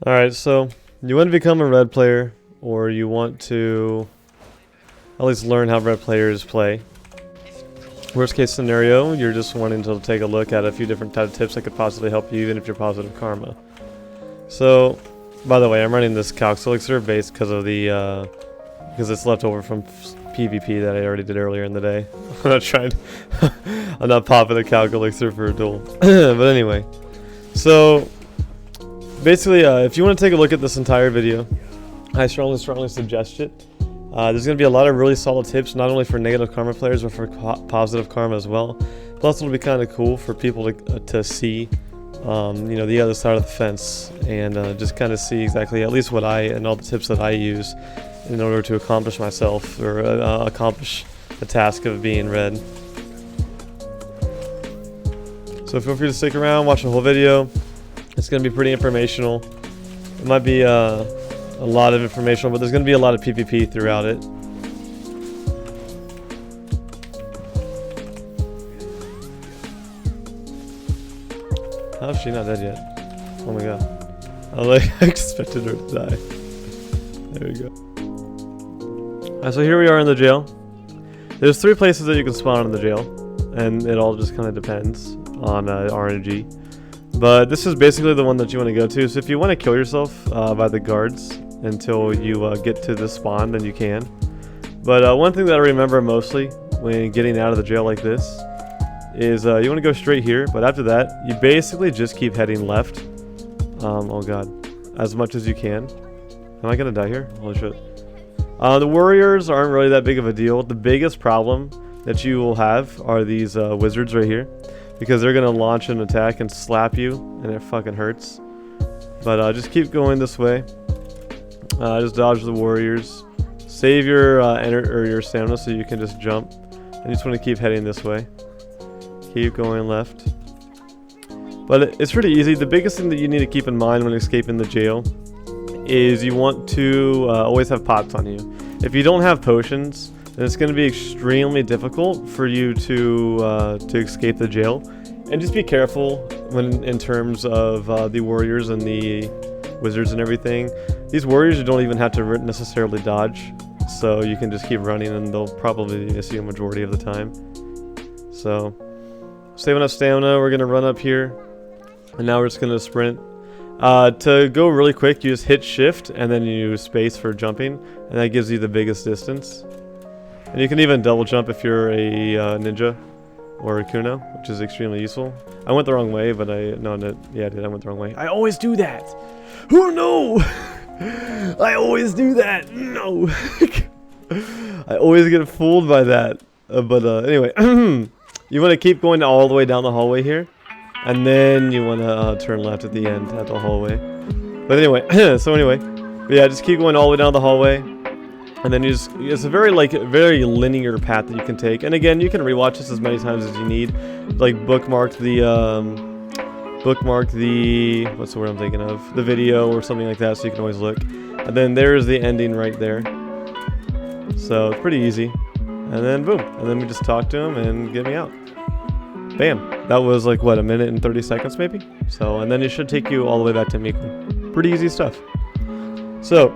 Alright, so you want to become a red player, or you want to at least learn how red players play. Worst case scenario, you're just wanting to take a look at a few different types of tips that could possibly help you even if you're positive karma. So, by the way, I'm running this calx elixir based because of the because it's left over from PvP that I already did earlier in the day. I'm not trying to I'm not popping a calx elixir for a duel. But anyway, so basically, if you want to take a look at this entire video, I strongly suggest it. There's going to be a lot of really solid tips, not only for negative karma players, but for positive karma as well. Plus, it'll be kind of cool for people to see, you know, the other side of the fence, and just kind of see exactly, at least what and all the tips that I use in order to accomplish myself, or accomplish the task of being red. So feel free to stick around, watch the whole video. It's going to be pretty informational. It might be a lot of information, but there's going to be a lot of PvP throughout it. How is she not dead yet? Oh my god. I expected her to die. There we go. Alright, so here we are in the jail. There's 3 places that you can spawn in the jail, and it all just kind of depends on RNG. But this is basically the one that you want to go to. So if you want to kill yourself by the guards until you get to the spawn, then you can. But one thing that I remember mostly when getting out of the jail like this is you want to go straight here. But after that, you basically just keep heading left. Oh god, as much as you can. Am I gonna die here? Holy shit. The warriors aren't really that big of a deal. The biggest problem that you will have are these wizards right here, because they're gonna launch an attack and slap you, and it fucking hurts. But just keep going this way. Just dodge the warriors. Save your your stamina so you can just jump. And you just want to keep heading this way. Keep going left. But it's pretty easy. The biggest thing that you need to keep in mind when escaping the jail is you want to always have pots on you. If you don't have potions, then it's going to be extremely difficult for you to escape the jail. And just be careful when in terms of the warriors and the wizards and everything. These warriors you don't even have to necessarily dodge, so you can just keep running and they'll probably miss you a majority of the time. So save enough stamina, we're going to run up here, and now we're just going to sprint. To go really quick, you just hit shift and then you use space for jumping, and that gives you the biggest distance. And you can even double jump if you're a ninja or a Kuno, which is extremely useful. I went the wrong way, but I went the wrong way. I always do that. Oh no! I always do that. No. I always get fooled by that. Anyway, you want to keep going all the way down the hallway here, and then you want to turn left at the end at the hallway. But anyway, but yeah, just keep going all the way down the hallway. And then it's a very linear path that you can take. And again, you can rewatch this as many times as you need. Like bookmark the what's the word I'm thinking of? The video or something like that, so you can always look. And then there's the ending right there. So it's pretty easy. And then boom. And then we just talk to him and get me out. Bam. That was like what, a minute and 30 seconds maybe? So, and then it should take you all the way back to MUGEN. Pretty easy stuff. So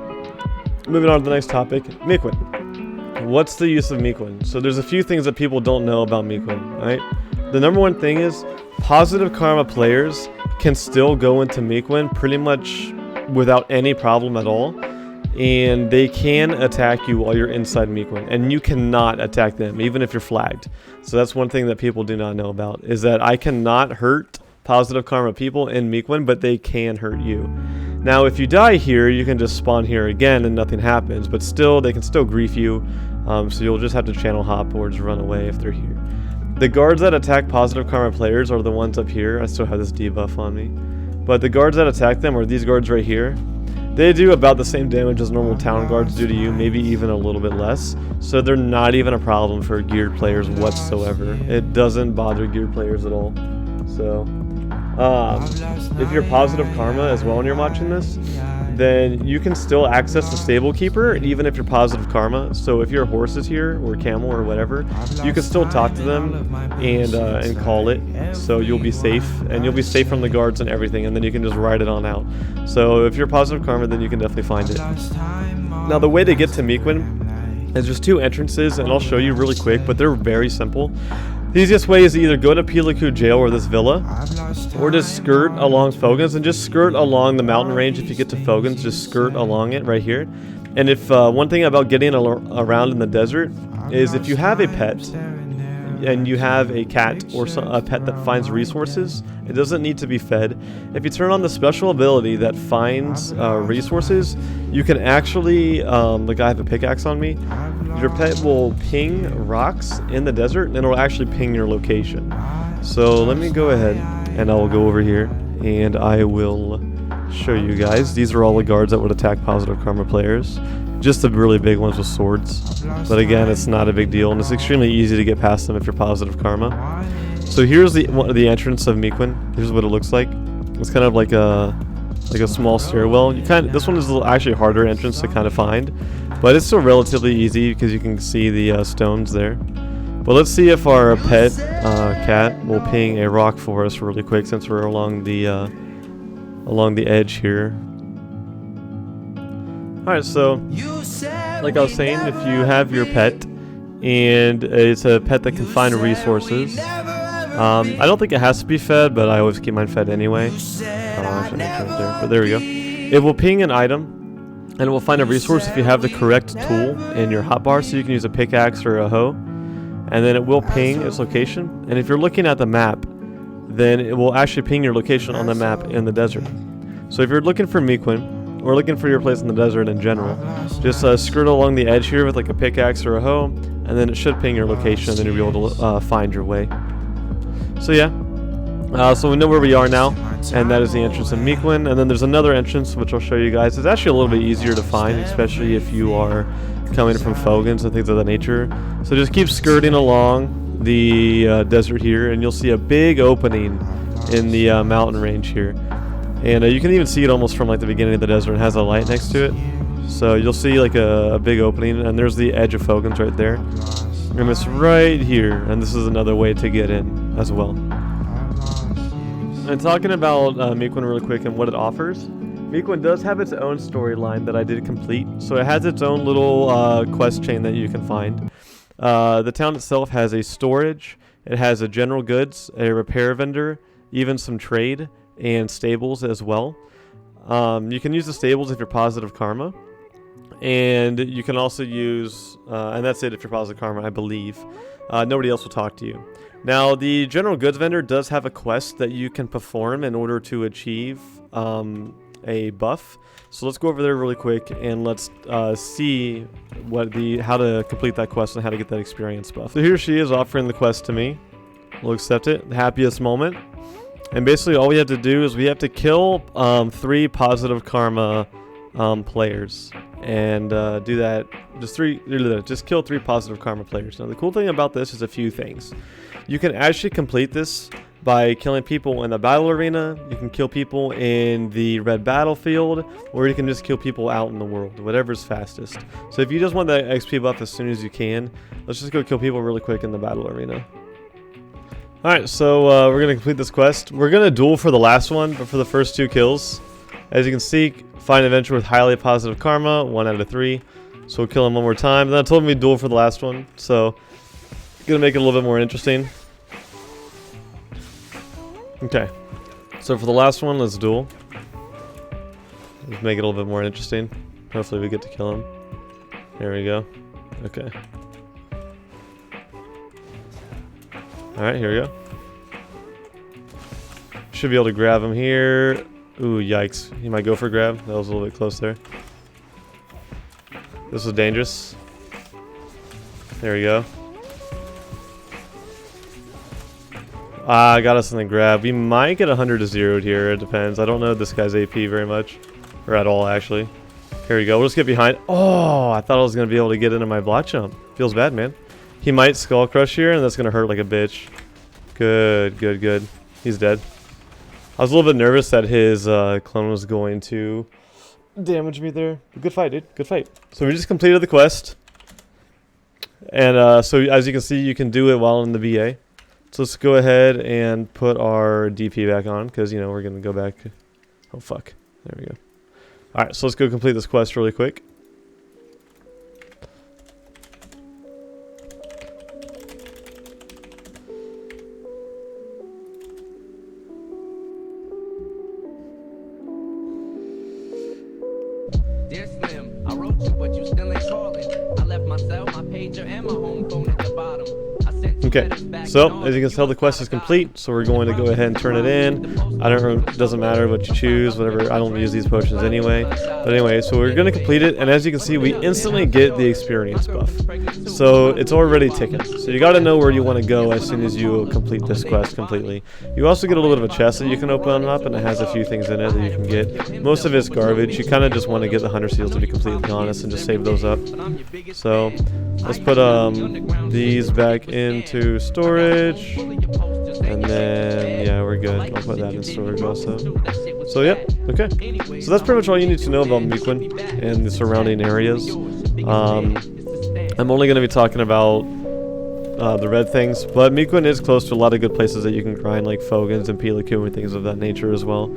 moving on to the next topic, MUGEN. What's the use of MUGEN? So there's a few things that people don't know about MUGEN, right? The number one thing is positive karma players can still go into MUGEN pretty much without any problem at all, and they can attack you while you're inside MUGEN, and you cannot attack them even if you're flagged. So that's one thing that people do not know about, is that I cannot hurt positive karma people in MUGEN, but they can hurt you. Now, if you die here, you can just spawn here again and nothing happens, but still, they can still grief you, so you'll just have to channel hop or just run away if they're here. The guards that attack positive karma players are the ones up here. I still have this debuff on me. But the guards that attack them are these guards right here. They do about the same damage as normal town guards do to you, maybe even a little bit less. So they're not even a problem for geared players whatsoever. It doesn't bother geared players at all. So if you're positive karma as well and you're watching this, then you can still access the stable keeper even if you're positive karma. So if your horse is here or camel or whatever, you can still talk to them and call it. So you'll be safe, and you'll be safe from the guards and everything, and then you can just ride it on out. So if you're positive karma, then you can definitely find it. Now the way to get to MUGEN is just 2 entrances, and I'll show you really quick, but they're very simple. The easiest way is to either go to Pilaku jail or this villa, or just skirt along Fogan's, and just skirt along the mountain range. If you get to Fogan's, just skirt along it right here. And if one thing about getting around in the desert is if you have a pet and you have a cat or a pet that finds resources, it doesn't need to be fed. If you turn on the special ability that finds resources, you can actually, like I have a pickaxe on me, your pet will ping rocks in the desert and it'll actually ping your location. So let me go ahead and I will go over here and I will show you guys. These are all the guards that would attack positive karma players. Just the really big ones with swords. But again, it's not a big deal and it's extremely easy to get past them if you're positive karma. So here's the entrance of MUGEN. Here's what it looks like. It's kind of like a small stairwell. This one is actually a harder entrance to kind of find, but it's still relatively easy because you can see the stones there. But let's see if our pet cat will ping a rock for us really quick since we're along the edge here. Alright, so like I was saying, if you have your pet and it's a pet that can find resources, I don't think it has to be fed, but I always keep mine fed anyway. But there we go. It will ping an item and it will find a resource if you have the correct tool in your hotbar, so you can use a pickaxe or a hoe, and then it will ping its location. And if you're looking at the map, then it will actually ping your location on the map in the desert. So if you're looking for MUGEN or looking for your place in the desert in general, just skirt along the edge here with like a pickaxe or a hoe, and then it should ping your location, and then you'll be able to find your way. So yeah, so we know where we are now, and that is the entrance of MUGEN. And then there's another entrance which I'll show you guys. It's actually a little bit easier to find, especially if you are coming from Fogan's and things of that nature. So just keep skirting along the desert here, and you'll see a big opening in the mountain range here. And you can even see it almost from like the beginning of the desert. It has a light next to it, so you'll see like a big opening, and there's the edge of Fogan's right there. And it's right here, and this is another way to get in as well. And talking about MUGEN really quick and what it offers, MUGEN does have its own storyline that I did complete. So it has its own little quest chain that you can find. The town itself has a storage, it has a general goods, a repair vendor, even some trade, and stables as well. You can use the stables if you're positive karma. And you can also use, and that's it if you're positive karma, I believe. Nobody else will talk to you. Now, the general goods vendor does have a quest that you can perform in order to achieve a buff. So let's go over there really quick and let's see how to complete that quest and how to get that experience buff. So here she is offering the quest to me. We'll accept it. The happiest moment. And basically all we have to do is we have to kill 3 positive karma players. And do that, just kill 3 positive karma players. Now the cool thing about this is a few things. You can actually complete this by killing people in the battle arena, you can kill people in the red battlefield, or you can just kill people out in the world, whatever's fastest. So if you just want that XP buff as soon as you can, let's just go kill people really quick in the battle arena. Alright, so we're going to complete this quest. We're going to duel for the last one, but for the first 2 kills. As you can see, find an adventure with highly positive karma, 1 out of 3. So we'll kill him one more time. Then I told him we'd duel for the last one, so gonna make it a little bit more interesting. Okay, so for the last one, let's duel. Let's make it a little bit more interesting. Hopefully we get to kill him. There we go. Okay. Alright, here we go. Should be able to grab him here. Ooh, yikes. He might go for a grab. That was a little bit close there. This is dangerous. There we go. I got us in the grab. We might get 100 to 0'd here. It depends. I don't know this guy's AP very much. Or at all, actually. Here we go. We'll just get behind. Oh, I thought I was going to be able to get into my block jump. Feels bad, man. He might skull crush here, and that's going to hurt like a bitch. Good, good, good. He's dead. I was a little bit nervous that his clone was going to damage me there. Good fight, dude. Good fight. So we just completed the quest. And so as you can see, you can do it while in the VA. So let's go ahead and put our DP back on because, you know, we're going to go back. Oh, fuck. There we go. All right, so let's go complete this quest really quick. Dear Slim, I wrote you, but you still ain't calling. I left myself, my pager, and my home phone at the bottom. Okay, so as you can tell, the quest is complete, so we're going to go ahead and turn it in. I don't know, it doesn't matter what you choose, whatever. I don't use these potions anyway. But anyway, so we're going to complete it, and as you can see, we instantly get the experience buff. So it's already ticking. So you got to know where you want to go as soon as you complete this quest completely. You also get a little bit of a chest that you can open up, and it has a few things in it that you can get. Most of it's garbage. You kind of just want to get the 100 seals, to be completely honest, and just save those up. So let's put these back into storage, and then yeah, we're good. I'll put that in storage also. So yeah, okay. So that's pretty much all you need to know about MUGEN and the surrounding areas. I'm only going to be talking about the red things, but MUGEN is close to a lot of good places that you can grind, like Fogans and Peliku and things of that nature as well.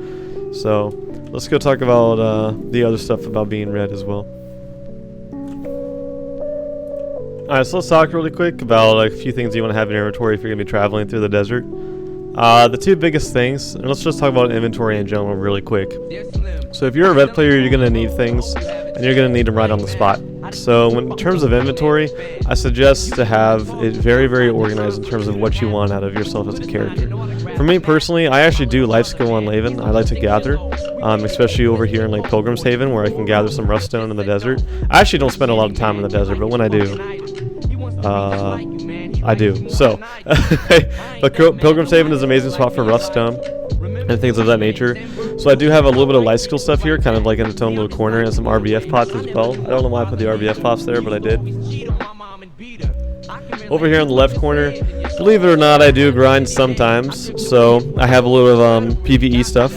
So let's go talk about the other stuff about being red as well. Alright, so let's talk really quick about like, a few things you want to have in your inventory if you're going to be traveling through the desert. The two biggest things, and let's just talk about inventory in general really quick. So if you're a red player, you're going to need things, and you're going to need them right on the spot. So in terms of inventory, I suggest to have it very, very organized in terms of what you want out of yourself as a character. For me personally, I actually do life skill on Layvan. I like to gather, especially over here in like Pilgrim's Haven, where I can gather some rough stone in the desert. I actually don't spend a lot of time in the desert, but when I do, I do. So, but Pilgrim's Haven is an amazing spot for rough stone and things of that nature. So I do have a little bit of life skill stuff here, kind of like in its own little corner, and some RBF pots as well. I don't know why I put the RBF pots there, but I did. Over here in the left corner, believe it or not, I do grind sometimes. So I have a little of PvE stuff.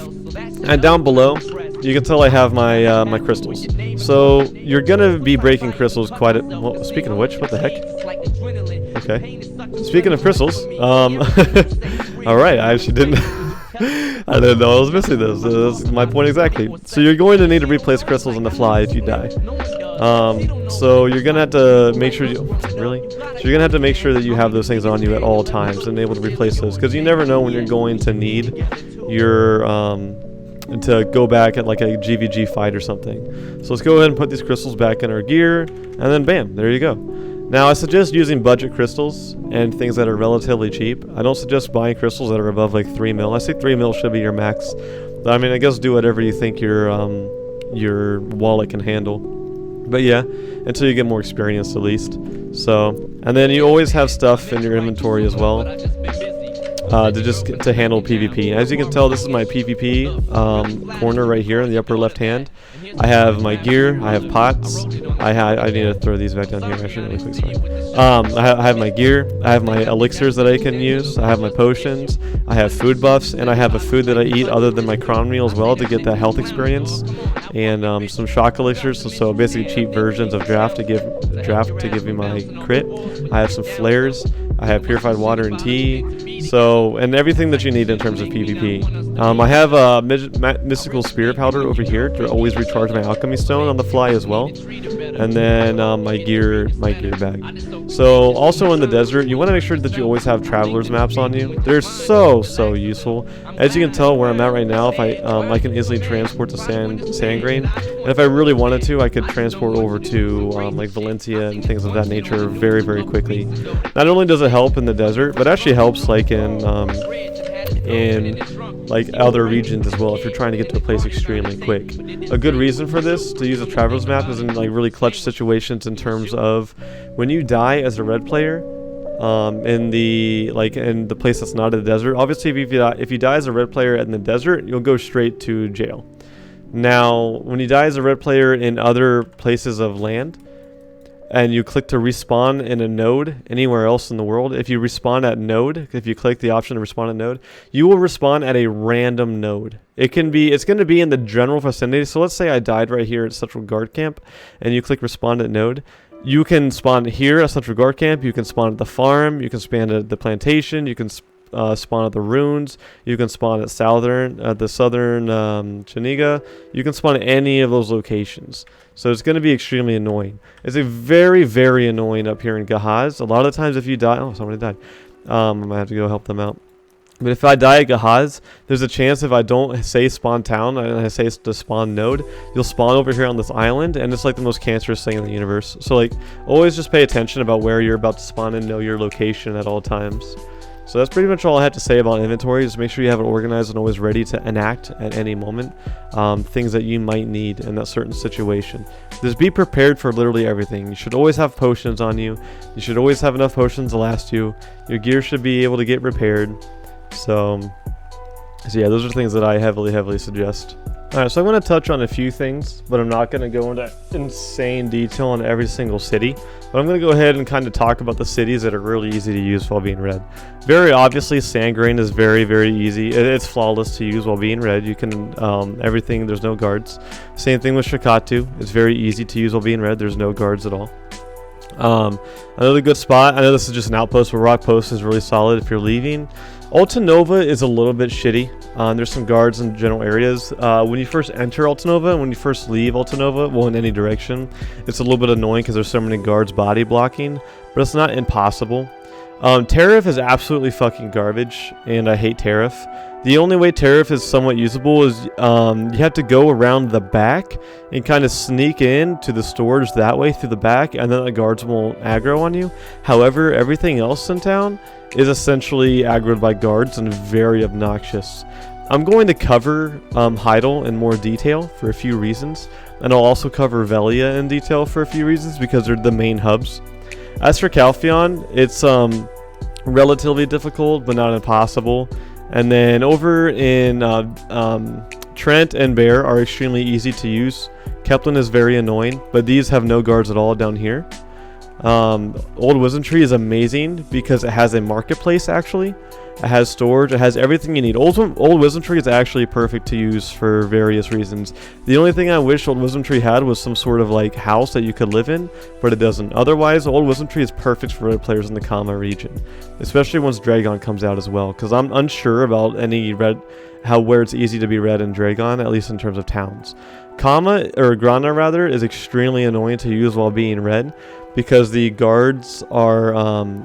And down below, you can tell I have my my crystals. So you're gonna be breaking crystals quite a well, speaking of which, what the heck? Okay. Speaking of crystals, alright, I actually didn't I didn't know I was missing this. That's my point exactly. So you're going to need to replace crystals on the fly if you die. So you're gonna have to make sure you really. So you're gonna have to make sure that you have those things on you at all times and able to replace those, because you never know when you're going to need your to go back at like a GVG fight or something. So let's go ahead and put these crystals back in our gear, and then bam, there you go. Now I suggest using budget crystals and things that are relatively cheap. I don't suggest buying crystals that are above like 3 mil. I say 3 mil should be your max. I mean, I guess do whatever you think your wallet can handle. But yeah, until you get more experience at least. So, and then you always have stuff in your inventory as well. To handle PvP. As you can tell, this is my PvP corner right here in the upper left hand. I have my gear, I have pots, I need to throw these back down here actually really quick, sorry. I have my gear, I have my elixirs that I can use, I have my potions, I have food buffs, and I have a food that I eat other than my cron meal as well to get that health experience, and some shock elixirs, so basically cheap versions of draft to give me my crit. I have some flares, I have purified water and tea, so, and everything that you need in terms of PvP. I have a mystical spirit powder over here to always recharge my alchemy stone on the fly as well, and then my gear bag. So also in the desert, you want to make sure that you always have traveler's maps on you. They're so useful. As you can tell where I'm at right now, if I can easily transport to sand grain, and if I really wanted to, I could transport over to like Valencia and things of that nature very, very quickly. Not only does it help in the desert, but actually helps like in like other regions as well if you're trying to get to a place extremely quick. A good reason for this to use a traveler's map is in like really clutch situations in terms of when you die as a red player in the place that's not in the desert. Obviously if you die as a red player in the desert, you'll go straight to jail. Now when you die as a red player in other places of land, and you click to respawn in a node anywhere else in the world, if you respawn at node, if you click the option to respawn at node, you will respawn at a random node. It's going to be in the general vicinity. So let's say I died right here at Central Guard Camp, and you click respawn at node. You can spawn here at Central Guard Camp. You can spawn at the farm. You can spawn at the plantation. You can spawn at the ruins. You can spawn at the southern Chiniga. You can spawn at any of those locations. So it's going to be extremely annoying. It's a very, very annoying up here in Gahaz. A lot of the times if you die... Oh, somebody died. I might have to go help them out. But if I die at Gahaz, there's a chance if I don't say spawn town and I say to spawn node, you'll spawn over here on this island, and it's like the most cancerous thing in the universe. So like, always just pay attention about where you're about to spawn and know your location at all times. So that's pretty much all I had to say about inventory. Just make sure you have it organized and always ready to enact at any moment things that you might need in that certain situation. Just be prepared for literally everything. You should always have potions on you. You should always have enough potions to last you. Your gear should be able to get repaired. So yeah, those are things that I heavily suggest. Alright, so I'm going to touch on a few things, but I'm not going to go into insane detail on every single city. But I'm going to go ahead and kind of talk about the cities that are really easy to use while being red. Very obviously, Sandgrain is very, very easy. It's flawless to use while being red. You can, everything, there's no guards. Same thing with Shikatu. It's very easy to use while being red. There's no guards at all. Another good spot, I know this is just an outpost, but Rock Post is really solid if you're leaving. Altanova is a little bit shitty. There's some guards in general areas. When you first enter Altanova and when you first leave Altanova, well, in any direction, it's a little bit annoying because there's so many guards body blocking, but it's not impossible. Tariff is absolutely fucking garbage, and I hate Tariff. The only way Tariff is somewhat usable is you have to go around the back and kind of sneak in to the storage that way through the back, and then the guards won't aggro on you. However, everything else in town is essentially aggroed by guards and very obnoxious. I'm going to cover Heidel in more detail for a few reasons, and I'll also cover Velia in detail for a few reasons because they're the main hubs. As for Calpheon, it's relatively difficult but not impossible. And then over in Trent and Bear are extremely easy to use. Kepler is very annoying, but these have no guards at all down here. Old Wizardry is amazing because it has a marketplace actually. It has storage, it has everything you need. Old Wizardry is actually perfect to use for various reasons. The only thing I wish Old Wizardry had was some sort of like house that you could live in, but it doesn't. Otherwise, Old Wizardry is perfect for red players in the Kama region, especially once Dragon comes out as well, because I'm unsure about any red, where it's easy to be red in Dragon, at least in terms of towns. Kama, or Grana rather, is extremely annoying to use while being red, because the guards are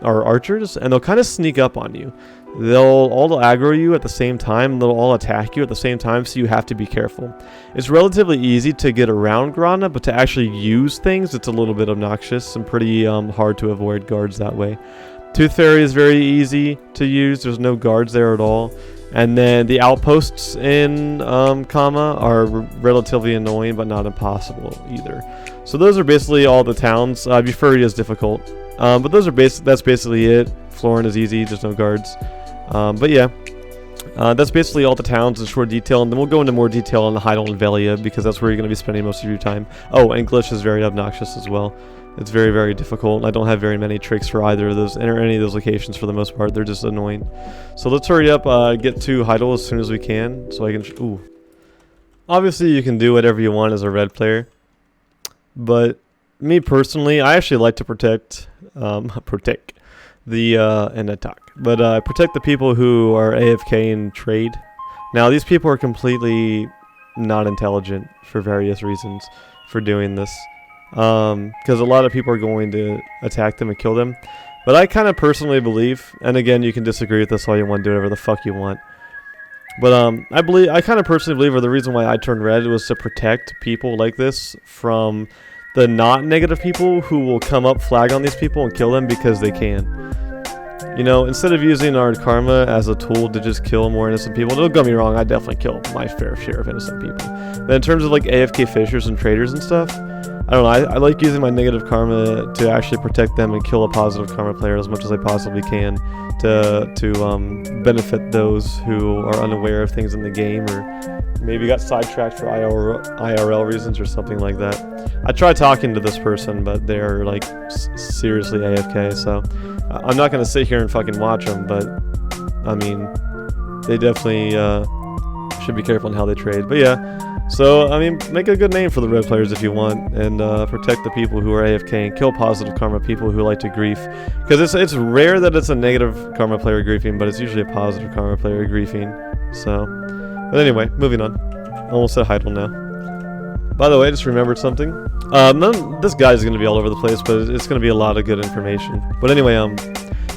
archers, and they'll kind of sneak up on you. They'll all aggro you at the same time, they'll all attack you at the same time, so you have to be careful. It's relatively easy to get around Grana, but to actually use things, it's a little bit obnoxious and pretty hard to avoid guards that way. Tooth Fairy is very easy to use, there's no guards there at all. And then the outposts in Kama are relatively annoying, but not impossible either. So those are basically all the towns. Bufuri is difficult, but those are that's basically it. Florin is easy, there's no guards. But yeah, that's basically all the towns in short detail, and then we'll go into more detail on the Heidel and Velia because that's where you're going to be spending most of your time. Oh, and Glitch is very obnoxious as well. It's very, very difficult. I don't have very many tricks for either of those, or any of those locations for the most part. They're just annoying. So let's hurry up, get to Heidel as soon as we can, so I can... Ooh. Obviously, you can do whatever you want as a red player, but me personally, I actually like to protect the and attack, but protect the people who are AFK in trade. Now, these people are completely not intelligent for various reasons for doing this. Because a lot of people are going to attack them and kill them. But I kind of personally believe, and again, you can disagree with this all you want, do whatever the fuck you want. But I kind of personally believe, or the reason why I turned red was to protect people like this from the not negative people who will come up, flag on these people, and kill them because they can. You know, instead of using our karma as a tool to just kill more innocent people, don't get me wrong, I definitely kill my fair share of innocent people. But in terms of like AFK fishers and traders and stuff, I don't know. I like using my negative karma to actually protect them and kill a positive karma player as much as I possibly can to benefit those who are unaware of things in the game or maybe got sidetracked for IRL reasons or something like that. I tried talking to this person, but they're like seriously AFK, so I'm not gonna sit here and fucking watch them, but I mean, they definitely should be careful in how they trade. But yeah, so I mean, make a good name for the red players if you want, and protect the people who are AFK and kill positive karma people who like to grief, because it's rare that it's a negative karma player griefing, but it's usually a positive karma player griefing. So, but anyway, moving on. Almost at Heidel now. By the way, I just remembered something. This guy's gonna be all over the place, but it's gonna be a lot of good information. But anyway,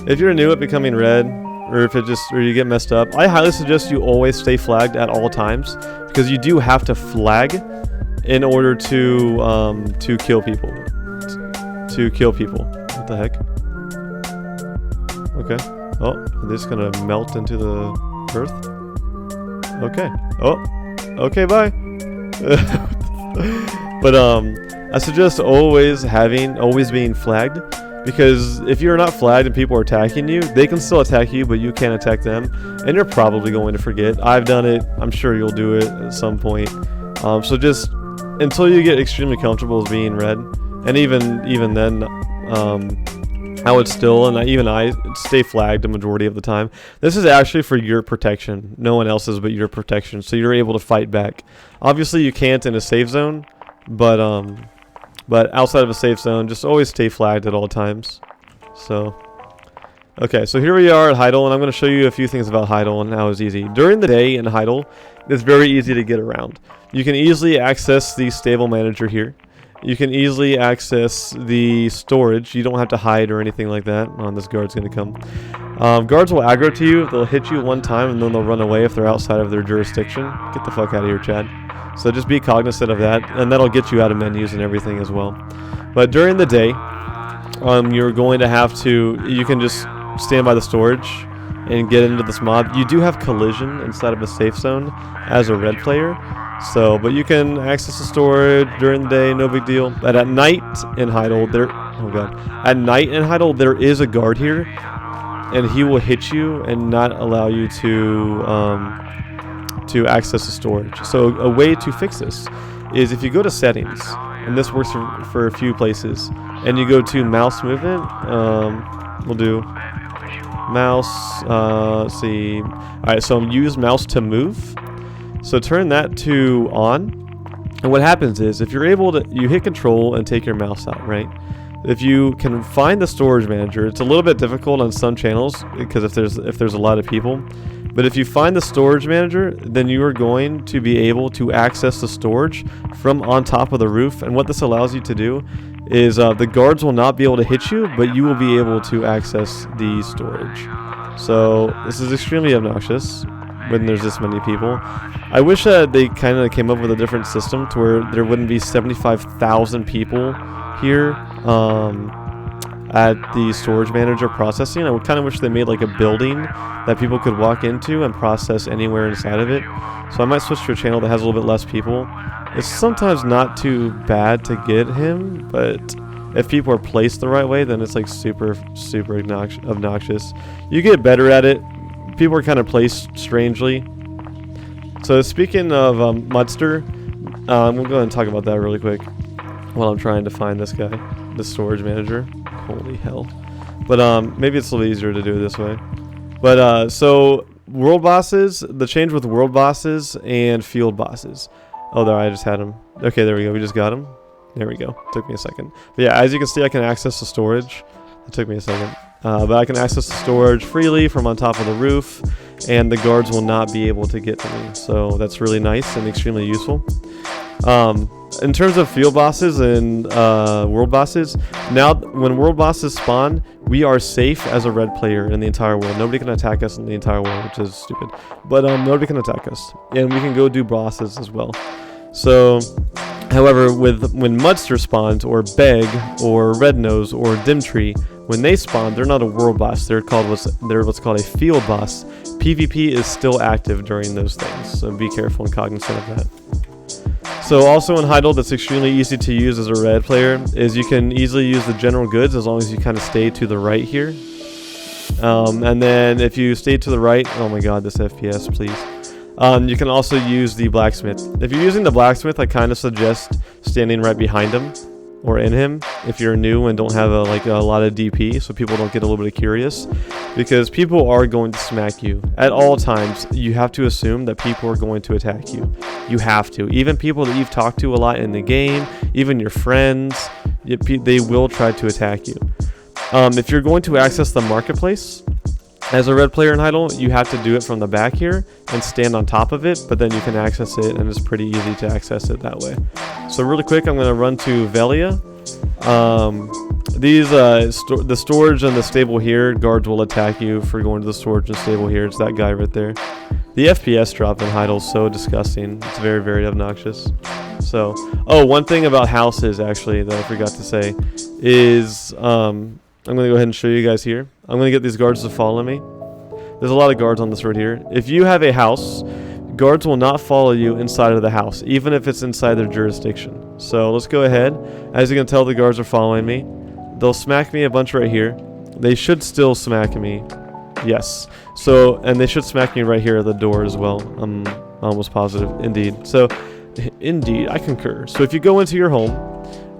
if you're new at becoming red, or if you get messed up, I highly suggest you always stay flagged at all times, because you do have to flag in order to kill people. To kill people. What the heck? Okay. Oh, are they just gonna melt into the earth? Okay. Oh. Okay. Bye. But I suggest always being flagged, because if you're not flagged and people are attacking you, they can still attack you, but you can't attack them, and you're probably going to forget. I've done it. I'm sure you'll do it at some point. So just until you get extremely comfortable with being red, and even then, I would still, I stay flagged the majority of the time. This is actually for your protection, no one else's but your protection, so you're able to fight back. Obviously, you can't in a safe zone, but outside of a safe zone, just always stay flagged at all times. So, okay, so here we are at Heidel, and I'm going to show you a few things about Heidel and how it's easy. During the day in Heidel, it's very easy to get around. You can easily access the stable manager here. You can easily access the storage. You don't have to hide or anything like that. Oh, this guard's going to come. Guards will aggro to you. They'll hit you one time, and then they'll run away if they're outside of their jurisdiction. Get the fuck out of here, Chad. So just be cognizant of that, and that'll get you out of menus and everything as well. But during the day, you're going to have to... You can just stand by the storage and get into this mob. You do have collision inside of a safe zone as a red player. So, but you can access the storage during the day, no big deal. But at night in Heidel, at night in Heidel, there is a guard here, and he will hit you and not allow you to access the storage. So a way to fix this is if you go to settings, and this works for a few places, and you go to mouse movement, we'll do mouse, let's see. Alright, so use mouse to move. So turn that to on, and what happens is if you're able to, you hit control and take your mouse out, right? If you can find the storage manager, it's a little bit difficult on some channels because if there's a lot of people, but if you find the storage manager, then you are going to be able to access the storage from on top of the roof. And what this allows you to do is the guards will not be able to hit you, but you will be able to access the storage. So this is extremely obnoxious when there's this many people. I wish that they kind of came up with a different system to where there wouldn't be 75,000 people here at the storage manager processing. I would kind of wish they made like a building that people could walk into and process anywhere inside of it. So I might switch to a channel that has a little bit less people. It's sometimes not too bad to get him, but if people are placed the right way, then it's like super obnoxious. You get better at it. People are kind of placed strangely. So speaking of Mudster, we'll go ahead and talk about that really quick while I'm trying to find this guy, the storage manager. Holy hell. But maybe it's a little easier to do it this way. But so world bosses, the change with world bosses and field bosses. Oh, there, I just had him. Okay, there we go. We just got him. There we go. Took me a second. But yeah, as you can see, I can access the storage. It took me a second. But I can access the storage freely from on top of the roof, and the guards will not be able to get to me. So that's really nice and extremely useful. In terms of field bosses and world bosses, now when world bosses spawn, we are safe as a red player in the entire world. Nobody can attack us in the entire world, which is stupid. But nobody can attack us, and we can go do bosses as well. So, however, when Mudster spawns, or Beg, or Red Nose, or Dimtree, when they spawn, they're not a world boss. They're what's called a field boss. PvP is still active during those things, so be careful and cognizant of that. So also in Heidel, that's extremely easy to use as a red player, is you can easily use the general goods as long as you kind of stay to the right here. And then if you stay to the right, oh my god, this FPS, please. You can also use the blacksmith. If you're using the blacksmith, I kind of suggest standing right behind him or in him if you're new and don't have a lot of DP, so people don't get a little bit curious, because people are going to smack you at all times. You have to assume that people are going to attack you. You have to. Even people that you've talked to a lot in the game, even your friends, they will try to attack you. If you're going to access the marketplace as a red player in Heidel, you have to do it from the back here and stand on top of it, but then you can access it, and it's pretty easy to access it that way. So really quick, I'm going to run to Velia. The storage and the stable here, guards will attack you for going to the storage and stable here. It's that guy right there. The FPS drop in Heidel is so disgusting. It's very, very obnoxious. So, one thing about houses actually that I forgot to say is, I'm going to go ahead and show you guys here. I'm going to get these guards to follow me. There's a lot of guards on this road here. If you have a house, guards will not follow you inside of the house, even if it's inside their jurisdiction. So let's go ahead. As you can tell, the guards are following me. They'll smack me a bunch right here. They should still smack me. Yes. So, and they should smack me right here at the door as well. I'm almost positive. Indeed. So, indeed, I concur. So if you go into your home,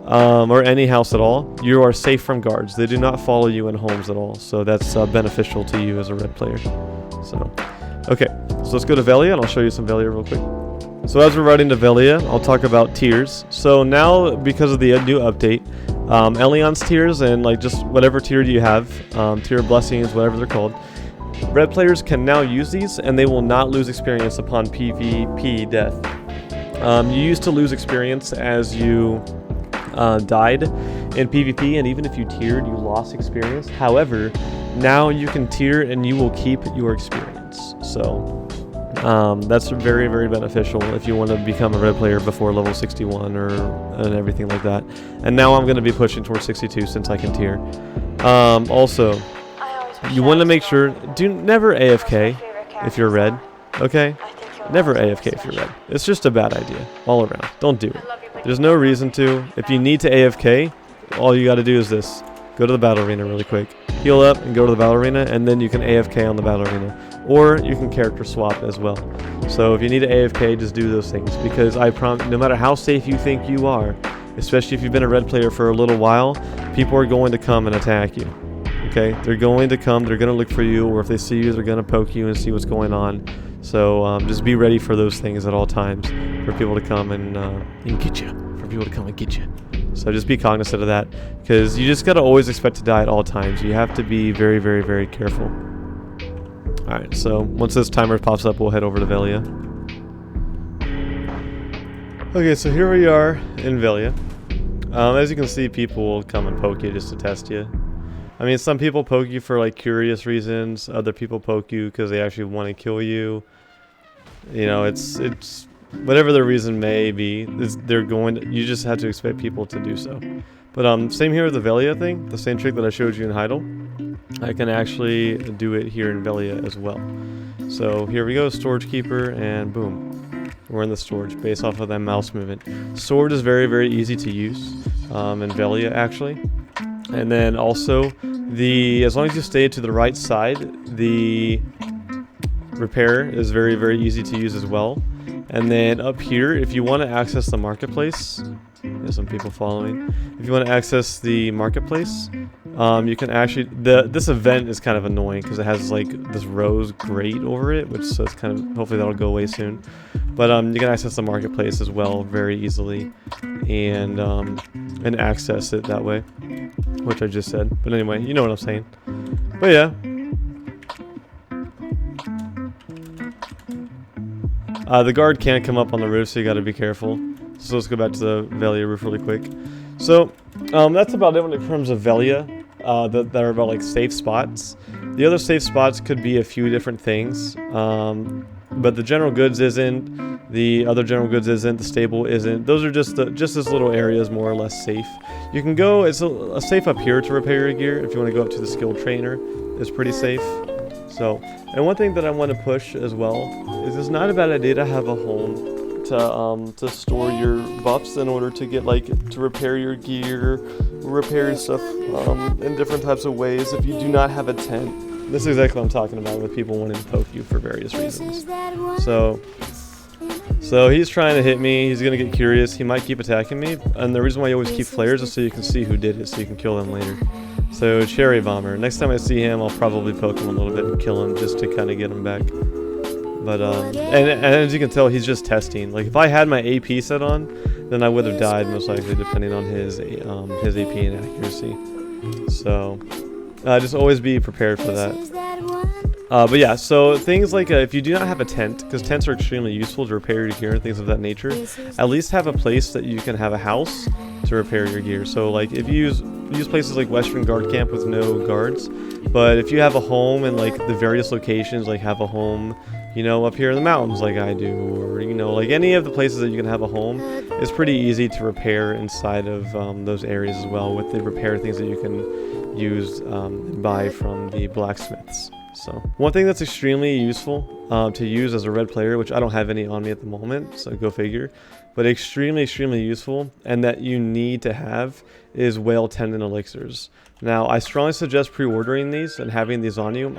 or any house at all, you are safe from guards. They do not follow you in homes at all, so that's beneficial to you as a red player. So, okay, so let's go to Velia, and I'll show you some Velia real quick. So as we're riding to Velia, I'll talk about tiers. So now, because of the new update, Elion's tiers and just whatever tier you have, tier of blessings, whatever they're called, red players can now use these, and they will not lose experience upon PvP death. You used to lose experience as you died in PvP, and even if you tiered, you lost experience. However, now you can tier and you will keep your experience. So that's very, very beneficial if you want to become a red player before level 61 and everything like that. And now I'm going to be pushing towards 62 since I can tier. Also, you want to make sure, never AFK if you're red, okay? Never AFK if you're red. It's just a bad idea all around. Don't do it. There's no reason to. If you need to AFK, all you got to do is this. Go to the battle arena really quick. Heal up and go to the battle arena, and then you can AFK on the battle arena. Or you can character swap as well. So if you need to AFK, just do those things. Because I promise, no matter how safe you think you are, especially if you've been a red player for a little while, people are going to come and attack you. Okay? They're going to come, they're going to look for you, or if they see you, they're going to poke you and see what's going on. So just be ready for those things at all times, for people to come and get you. For people to come and get you. So just be cognizant of that, because you just got to always expect to die at all times. You have to be very, very, very careful. Alright, so once this timer pops up, we'll head over to Velia. Okay, so here we are in Velia. As you can see, people will come and poke you just to test you. I mean, some people poke you for curious reasons. Other people poke you because they actually want to kill you. You know, it's whatever the reason may be. You just have to expect people to do so. But same here with the Velia thing. The same trick that I showed you in Heidel, I can actually do it here in Velia as well. So here we go, storage keeper, and boom, we're in the storage based off of that mouse movement. Sword is very, very easy to use in Velia actually. And then also, as long as you stay to the right side, the repair is very, very easy to use as well. And then up here, if you want to access the marketplace, there's some people following. If you want to access the marketplace, you can actually, this event is kind of annoying because it has this rose grate over it, which so it's kind of, hopefully that'll go away soon. But you can access the marketplace as well very easily, and access it that way, which I just said. But anyway, you know what I'm saying. But yeah. The guard can't come up on the roof, so you got to be careful. So let's go back to the Velia roof really quick. So that's about it when it comes to Velia. That are about safe spots. The other safe spots could be a few different things, but the general goods isn't. The other general goods isn't. The stable isn't. Those are just as little areas more or less safe. You can go. It's a safe up here to repair your gear. If you want to go up to the skilled trainer, it's pretty safe. So, and one thing that I want to push as well is it's not a bad idea to have a home to store your buffs in order to get like to repair your gear, repair your stuff in different types of ways. If you do not have a tent, this is exactly what I'm talking about with people wanting to poke you for various reasons. So he's trying to hit me. He's gonna get curious. He might keep attacking me, and the reason why you always keep flares is so you can see who did it, so you can kill them later. So Cherry Bomber. Next time I see him, I'll probably poke him a little bit and kill him just to kind of get him back. But and as you can tell, he's just testing. Like if I had my AP set on, then I would have died most likely, depending on his AP and accuracy. So just always be prepared for that. But yeah, so things like if you do not have a tent, because tents are extremely useful to repair your gear and things of that nature, at least have a place that you can have a house to repair your gear. So like if you use places like Western Guard Camp with no guards, but if you have a home in like the various locations, like have a home, you know, up here in the mountains like I do, or you know, like any of the places that you can have a home, it's pretty easy to repair inside of those areas as well, with the repair things that you can use and buy from the blacksmiths. So one thing that's extremely useful to use as a red player, which I don't have any on me at the moment, so go figure, but extremely useful and that you need to have is whale tendon elixirs. Now I strongly suggest pre-ordering these and having these on you.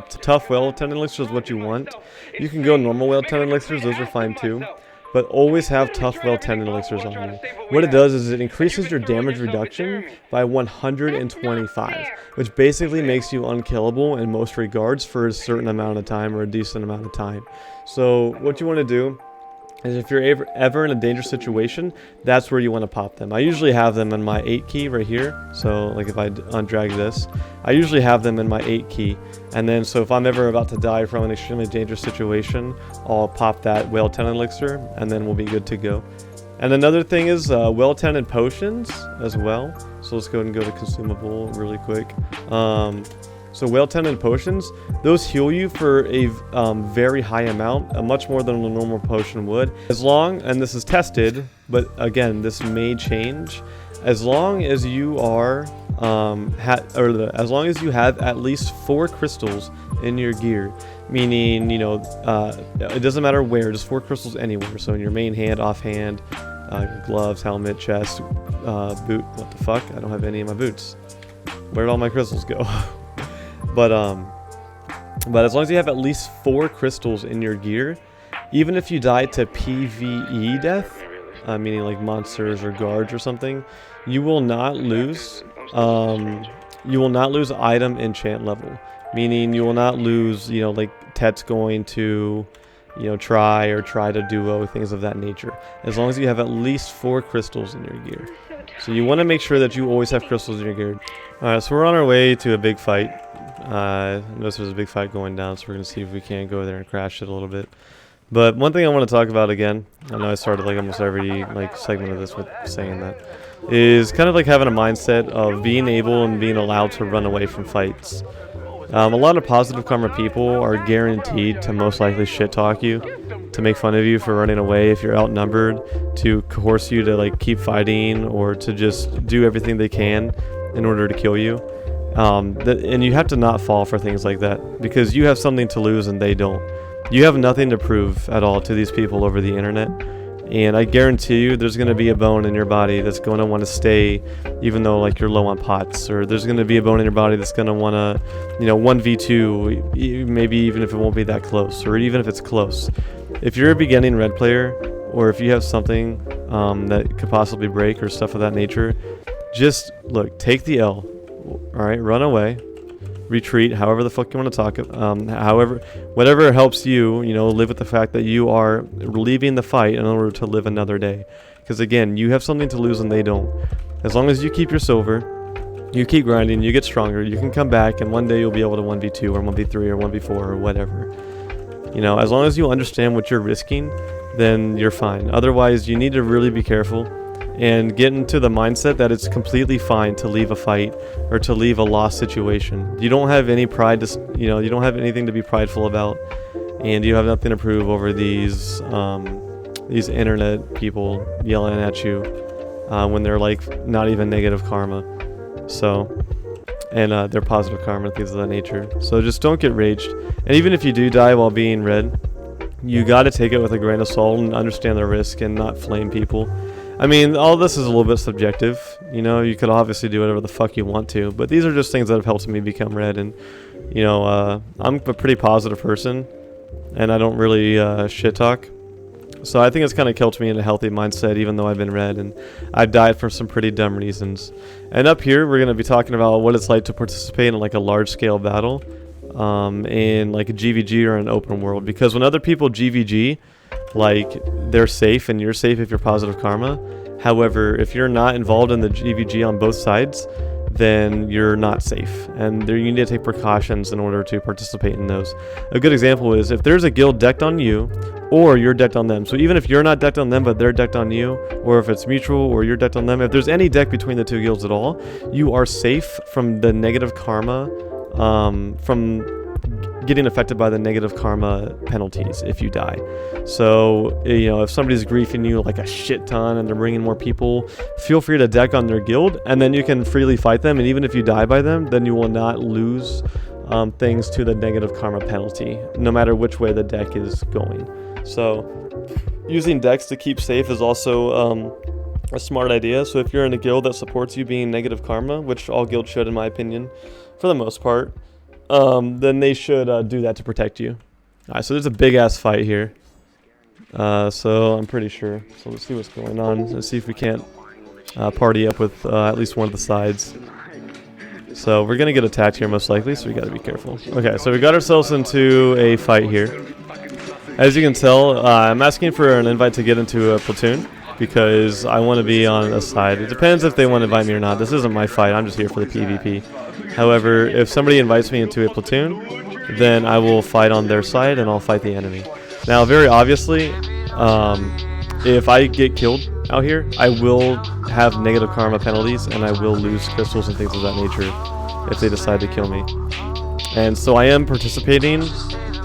Tough whale tendon elixirs is what you want. You can go normal whale tendon elixirs, those are fine too. But always have tough whale tendon elixirs on you. What it does is it increases your damage reduction by 125, which basically makes you unkillable in most regards for a certain amount of time or a decent amount of time. So what you want to do is if you're ever in a dangerous situation, that's where you want to pop them. I usually have them in my 8 key right here. So like if I undrag this, I usually have them in my 8 key. And then so if I'm ever about to die from an extremely dangerous situation, I'll pop that whale tendon elixir and then we'll be good to go. And another thing is whale tendon potions as well. So let's go ahead and go to consumable really quick. So whale tendon potions, those heal you for a very high amount, much more than a normal potion would. As long, and this is tested, but again, this may change, as long as you are, as long as you have at least 4 crystals in your gear, meaning, you know, it doesn't matter where, just 4 crystals anywhere. So in your main hand, offhand, your gloves, helmet, chest, boot. What the fuck? I don't have any of my boots. Where'd all my crystals go? But as long as you have at least 4 crystals in your gear, even if you die to PvE death, meaning like monsters or guards or something, you will not lose. You will not lose item enchant level, meaning you will not lose. You know, like Tet's going to, you know, try to duo, things of that nature. As long as you have at least 4 crystals in your gear. So you want to make sure that you always have crystals in your gear. Alright, so we're on our way to a big fight. Notice there's a big fight going down, so we're going to see if we can't go there and crash it a little bit. But one thing I want to talk about again, I know I started like almost every like segment of this with saying that, is kind of like having a mindset of being able and being allowed to run away from fights. A lot of positive karma people are guaranteed to most likely shit talk you, to make fun of you for running away if you're outnumbered, to coerce you to like keep fighting, or to just do everything they can in order to kill you. And you have to not fall for things like that, because you have something to lose and they don't. You have nothing to prove at all to these people over the internet, and I guarantee you there's going to be a bone in your body that's going to want to stay even though like you're low on pots, or there's going to be a bone in your body that's going to want to, you know, 1v2, maybe even if it won't be that close, or even if it's close. If you're a beginning red player, or if you have something that could possibly break or stuff of that nature, just look, take the L. Alright, run away, retreat, however the fuck you want to talk, whatever helps you, you know, live with the fact that you are leaving the fight in order to live another day. Because again, you have something to lose and they don't. As long as you keep your silver, you keep grinding, you get stronger, you can come back, and one day you'll be able to 1v2 or 1v3 or 1v4 or whatever. You know, as long as you understand what you're risking, then you're fine. Otherwise, you need to really be careful and get into the mindset that it's completely fine to leave a fight or to leave a lost situation. You don't have any pride to, you know, you don't have anything to be prideful about, and you have nothing to prove over these internet people yelling at you when they're like not even negative karma. So, and they're positive karma, things of that nature. So just don't get raged. And even if you do die while being red, you got to take it with a grain of salt and understand the risk and not flame people. I mean, all this is a little bit subjective. You know, you could obviously do whatever the fuck you want to, but these are just things that have helped me become red. And, you know, I'm a pretty positive person, and I don't really shit talk. So I think it's kind of kept me in a healthy mindset, even though I've been red, and I've died for some pretty dumb reasons. And up here, we're going to be talking about what it's like to participate in like a large-scale battle in like a GVG or an open world. Because when other people GVG, like, they're safe and you're safe if you're positive karma. However, if you're not involved in the GVG on both sides, then you're not safe, and there you need to take precautions in order to participate in those. A good example is if there's a guild decked on you, or you're decked on them. So even if you're not decked on them, but they're decked on you, or if it's mutual, or you're decked on them, if there's any deck between the two guilds at all, you are safe from the negative karma, from getting affected by the negative karma penalties if you die. So, you know, if somebody's griefing you like a shit ton and they're bringing more people, feel free to deck on their guild, and then you can freely fight them. And even if you die by them, then you will not lose things to the negative karma penalty, no matter which way the deck is going. So, using decks to keep safe is also a smart idea. So if you're in a guild that supports you being negative karma, which all guilds should in my opinion, for the most part, then they should do that to protect you. Alright, so there's a big ass fight here. So I'm pretty sure. So let's see what's going on. Let's see if we can't party up with at least one of the sides. So we're gonna get attacked here most likely, so we gotta be careful. Okay, so we got ourselves into a fight here. As you can tell, I'm asking for an invite to get into a platoon because I want to be on a side. It depends if they want to invite me or not. This isn't my fight. I'm just here for the PvP. However, if somebody invites me into a platoon, then I will fight on their side and I'll fight the enemy. Now, very obviously, if I get killed out here, I will have negative karma penalties and I will lose crystals and things of that nature if they decide to kill me. And so I am participating.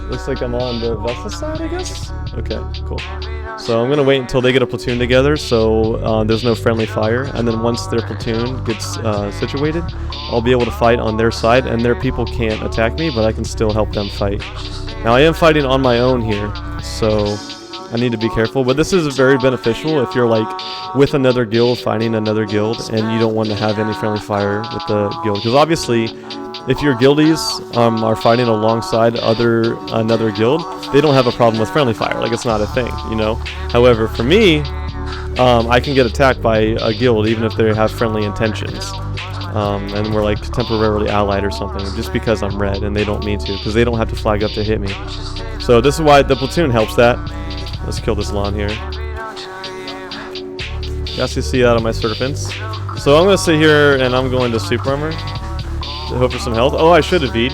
Looks like I'm on the Vessel side, I guess? Okay, cool. So I'm going to wait until they get a platoon together, so there's no friendly fire. And then once their platoon gets situated, I'll be able to fight on their side, and their people can't attack me, but I can still help them fight. Now, I am fighting on my own here, so I need to be careful. But this is very beneficial if you're, like, with another guild, fighting another guild, and you don't want to have any friendly fire with the guild. Because obviously, if your guildies are fighting alongside another guild, they don't have a problem with friendly fire. Like, it's not a thing, you know? However, for me, I can get attacked by a guild even if they have friendly intentions. And we're, like, temporarily allied or something, just because I'm red and they don't mean to, because they don't have to flag up to hit me. So this is why the platoon helps that. Let's kill this lawn here. Got to see out of my serpents. So I'm going to sit here and I'm going to super armor. Hope for some health. Oh, I should have V'd.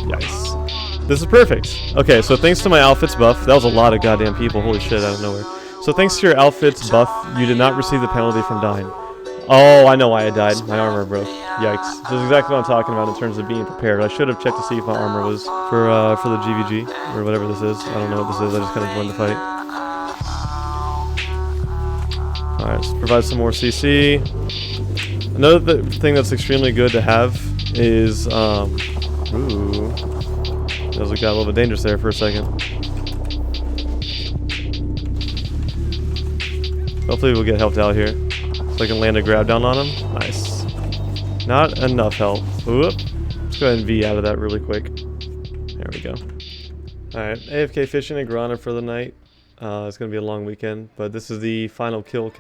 Yikes. This is perfect. Okay, so thanks to my outfit's buff. That was a lot of goddamn people. Holy shit, out of nowhere. So thanks to your outfit's buff, you did not receive the penalty from dying. Oh, I know why I died. My armor broke. Yikes. This is exactly what I'm talking about in terms of being prepared. I should have checked to see if my armor was for the GVG, or whatever this is. I don't know what this is. I just kind of joined the fight. Alright, let's provide some more CC. Another thing that's extremely good to have is, ooh, those got a little bit dangerous there for a second. Hopefully we'll get helped out here. So I can land a grab down on him. Nice. Not enough help. Oop. Let's go ahead and V out of that really quick. There we go. Alright, AFK fishing and grinding for the night. It's going to be a long weekend, but this is the final kill